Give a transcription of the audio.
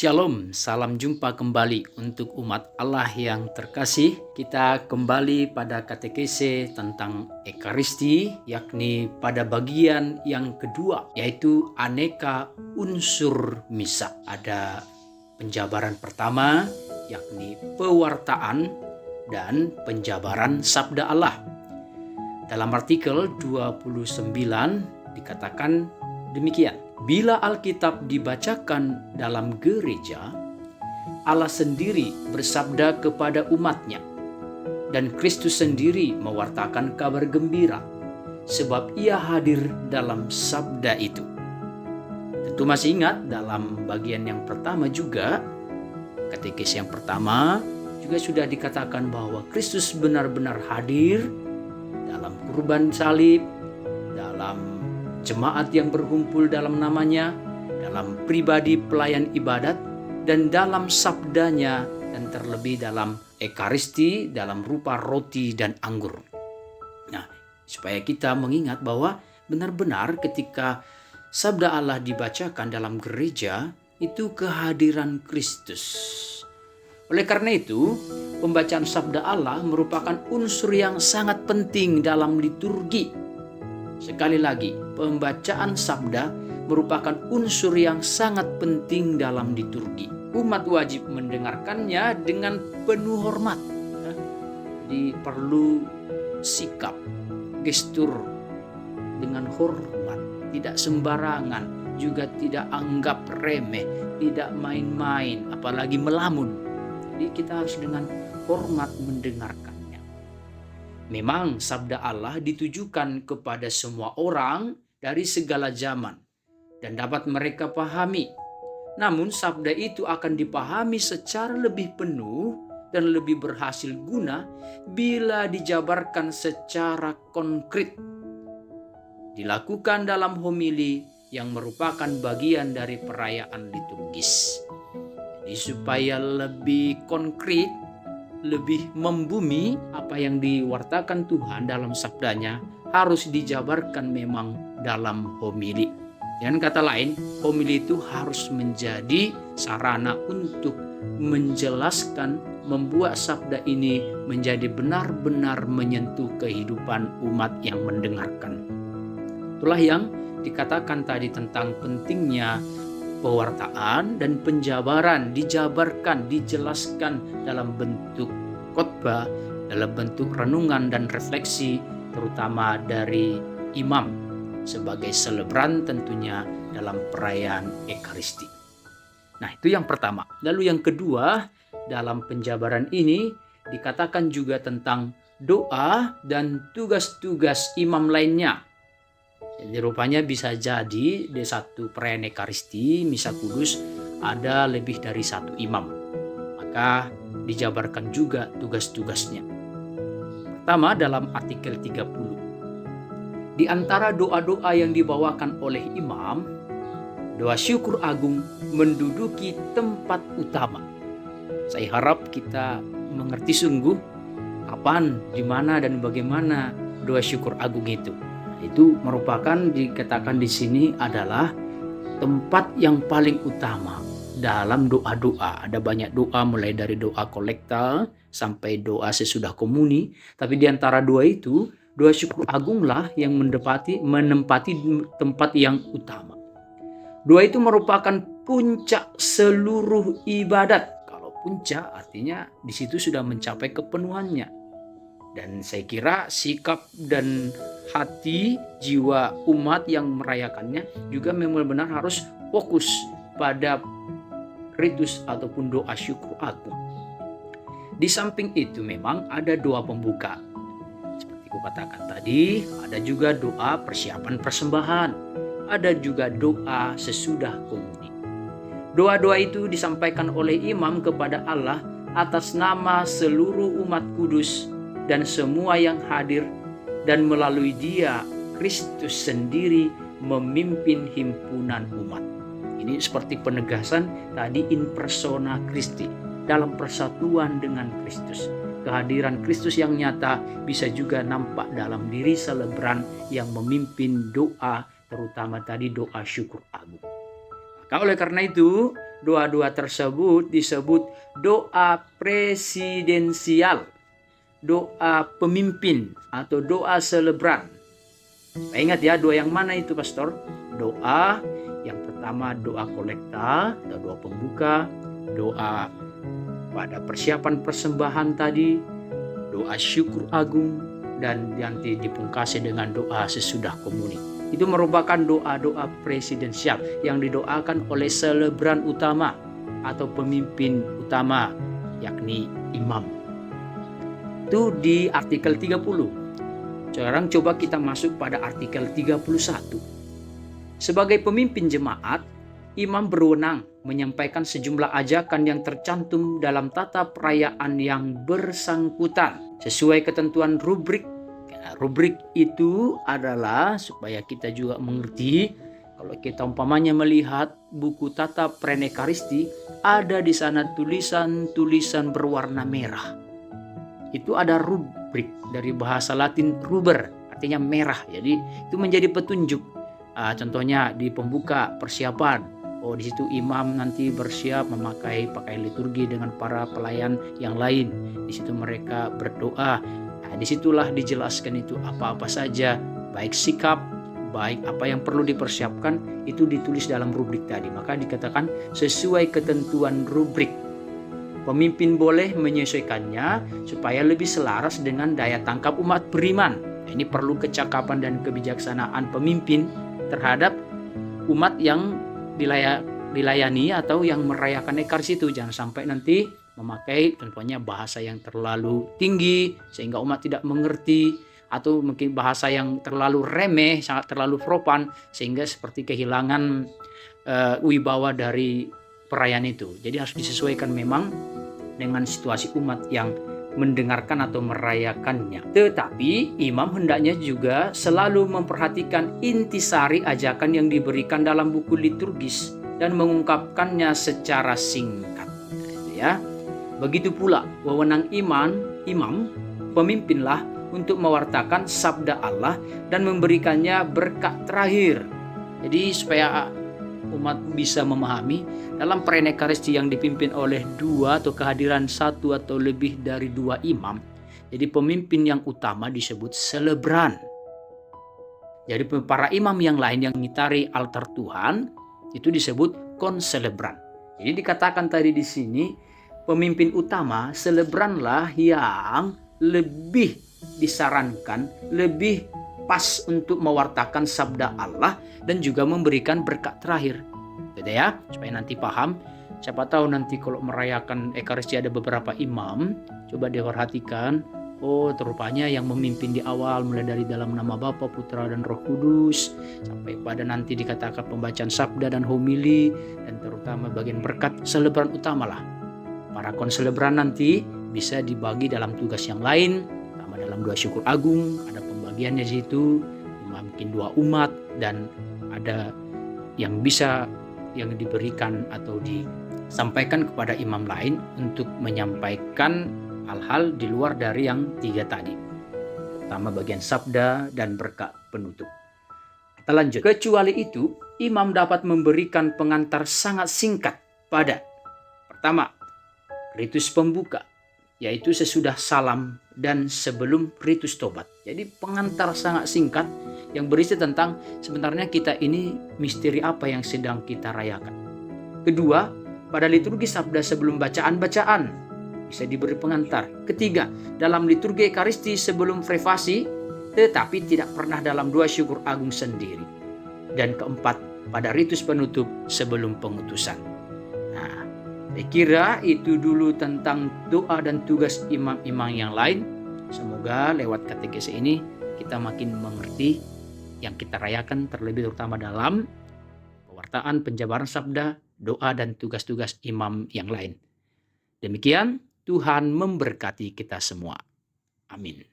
Shalom, salam jumpa kembali untuk umat Allah yang terkasih. Kita kembali pada katekese tentang Ekaristi, yakni pada bagian yang kedua, yaitu aneka unsur misa. Ada penjabaran pertama, yakni pewartaan dan penjabaran sabda Allah. Dalam artikel 29 dikatakan demikian. Bila Alkitab dibacakan dalam gereja, Allah sendiri bersabda kepada umatnya, dan Kristus sendiri mewartakan kabar gembira, sebab ia hadir dalam sabda itu. Tentu masih ingat dalam bagian yang pertama juga, katekes yang pertama juga sudah dikatakan bahwa Kristus benar-benar hadir dalam kurban salib, dalam jemaat yang berkumpul dalam namanya, dalam pribadi pelayan ibadat, dan dalam sabdanya, dan terlebih dalam Ekaristi dalam rupa roti dan anggur. Nah, supaya kita mengingat bahwa benar-benar ketika sabda Allah dibacakan dalam gereja, itu kehadiran Kristus. Oleh karena itu, pembacaan sabda Allah merupakan unsur yang sangat penting dalam liturgi. Sekali lagi, pembacaan sabda merupakan unsur yang sangat penting dalam liturgi. Umat wajib mendengarkannya dengan penuh hormat. Jadi perlu sikap, gestur dengan hormat, tidak sembarangan, juga tidak anggap remeh, tidak main-main, apalagi melamun. Jadi kita harus dengan hormat mendengarkan. Memang sabda Allah ditujukan kepada semua orang dari segala zaman dan dapat mereka pahami. Namun sabda itu akan dipahami secara lebih penuh dan lebih berhasil guna bila dijabarkan secara konkret. Dilakukan dalam homili yang merupakan bagian dari perayaan liturgis. Jadi supaya lebih konkret, lebih membumi apa yang diwartakan Tuhan dalam sabdanya harus dijabarkan memang dalam homili. Dengan kata lain, homili itu harus menjadi sarana untuk menjelaskan, membuat sabda ini menjadi benar-benar menyentuh kehidupan umat yang mendengarkan. Itulah yang dikatakan tadi tentang pentingnya pewartaan dan penjabaran, dijabarkan, dijelaskan dalam bentuk khotbah, dalam bentuk renungan dan refleksi, terutama dari imam sebagai selebran tentunya dalam perayaan Ekaristi. Nah, itu yang pertama. Lalu yang kedua, dalam penjabaran ini dikatakan juga tentang doa dan tugas-tugas imam lainnya. Jadi rupanya bisa jadi di satu perayaan Ekaristi, misa kudus, ada lebih dari satu imam. Maka dijabarkan juga tugas-tugasnya. Pertama dalam artikel 30. Di antara doa-doa yang dibawakan oleh imam, doa syukur agung menduduki tempat utama. Saya harap kita mengerti sungguh kapan, di mana, dan bagaimana doa syukur agung itu. Itu merupakan dikatakan di sini adalah tempat yang paling utama dalam doa-doa. Ada banyak doa mulai dari doa kolekta sampai doa sesudah komuni. Tapi di antara dua itu, doa syukur agunglah yang menempati tempat yang utama. Doa itu merupakan puncak seluruh ibadat. Kalau puncak artinya di situ sudah mencapai kepenuhannya. Dan saya kira sikap dan hati jiwa umat yang merayakannya juga memang benar harus fokus pada ritus ataupun doa syukur agung. Di samping itu memang ada doa pembuka. Seperti aku katakan tadi, ada juga doa persiapan persembahan. Ada juga doa sesudah komuni. Doa-doa itu disampaikan oleh imam kepada Allah atas nama seluruh umat kudus dan semua yang hadir, dan melalui dia Kristus sendiri memimpin himpunan umat. Ini seperti penegasan tadi in persona Christi, dalam persatuan dengan Kristus. Kehadiran Kristus yang nyata bisa juga nampak dalam diri selebran yang memimpin doa, terutama tadi doa syukur agung. Maka oleh karena itu doa-doa tersebut disebut doa presidensial, doa pemimpin atau doa selebran. Ingat ya, doa yang mana itu, Pastor? Doa yang pertama doa kolekta atau doa pembuka, doa pada persiapan persembahan tadi, doa syukur agung, dan nanti dipungkasi dengan doa sesudah komuni. Itu merupakan doa-doa presidensial yang didoakan oleh selebran utama atau pemimpin utama, yakni imam. Itu di artikel 30. Sekarang coba kita masuk pada artikel 31. Sebagai pemimpin jemaat, imam berwenang menyampaikan sejumlah ajakan yang tercantum dalam tata perayaan yang bersangkutan sesuai ketentuan rubrik. Rubrik itu adalah supaya kita juga mengerti, kalau kita umpamanya melihat buku tata prenekaristi, ada di sana tulisan-tulisan berwarna merah. Itu ada rubrik dari bahasa Latin ruber, artinya merah. Jadi itu menjadi petunjuk. Contohnya di pembuka persiapan, di situ imam nanti bersiap memakai pakaian liturgi dengan para pelayan yang lain. Di situ mereka berdoa. Disitulah dijelaskan itu apa-apa saja, baik sikap, baik apa yang perlu dipersiapkan, itu ditulis dalam rubrik tadi. Maka dikatakan sesuai ketentuan rubrik. Pemimpin boleh menyesuaikannya supaya lebih selaras dengan daya tangkap umat beriman. Ini perlu kecakapan dan kebijaksanaan pemimpin terhadap umat yang dilayani atau yang merayakan ekaristi itu. Jangan sampai nanti memakai contohnya bahasa yang terlalu tinggi sehingga umat tidak mengerti, atau mungkin bahasa yang terlalu remeh, sangat terlalu profan sehingga seperti kehilangan wibawa dari perayaan itu. Jadi harus disesuaikan memang dengan situasi umat yang mendengarkan atau merayakannya. Tetapi imam hendaknya juga selalu memperhatikan intisari ajakan yang diberikan dalam buku liturgis dan mengungkapkannya secara singkat. Ya. Begitu pula wewenang imam, pemimpinlah untuk mewartakan sabda Allah dan memberikannya berkat terakhir. Jadi supaya umat bisa memahami, dalam prenekaristi yang dipimpin oleh dua atau kehadiran satu atau lebih dari dua imam, jadi pemimpin yang utama disebut selebran. Jadi para imam yang lain yang mengitari altar Tuhan itu disebut konselebran. Jadi dikatakan tadi di sini, pemimpin utama selebranlah yang lebih disarankan, lebih pas untuk mewartakan sabda Allah dan juga memberikan berkat terakhir. Gitu ya, supaya nanti paham. Siapa tahu nanti kalau merayakan ekaristi ada beberapa imam, coba diperhatikan. Terupanya yang memimpin di awal mulai dari dalam nama Bapa, Putra, dan Roh Kudus sampai pada nanti dikatakan pembacaan sabda dan homili, dan terutama bagian berkat selebran utamalah. Para konselebran nanti bisa dibagi dalam tugas yang lain, sama dalam doa syukur agung, ada pembagiannya di situ, mungkin doa umat, dan ada yang bisa yang diberikan atau disampaikan kepada imam lain untuk menyampaikan hal-hal di luar dari yang tiga tadi, terutama bagian sabda dan berkat penutup. Kita lanjut. Kecuali itu, imam dapat memberikan pengantar sangat singkat pada pertama, ritus pembuka, yaitu sesudah salam dan sebelum ritus tobat. Jadi pengantar sangat singkat yang berisi tentang sebenarnya kita ini misteri apa yang sedang kita rayakan. Kedua, pada liturgi sabda sebelum bacaan-bacaan bisa diberi pengantar. Ketiga, dalam liturgi ekaristi sebelum privasi, tetapi tidak pernah dalam doa syukur agung sendiri. Dan keempat, pada ritus penutup sebelum pengutusan. Nah, saya kira itu dulu tentang doa dan tugas imam-imam yang lain. Semoga lewat katekese ini kita makin mengerti yang kita rayakan, terlebih terutama dalam pewartaan, penjabaran sabda, doa, dan tugas-tugas imam yang lain. Demikian, Tuhan memberkati kita semua. Amin.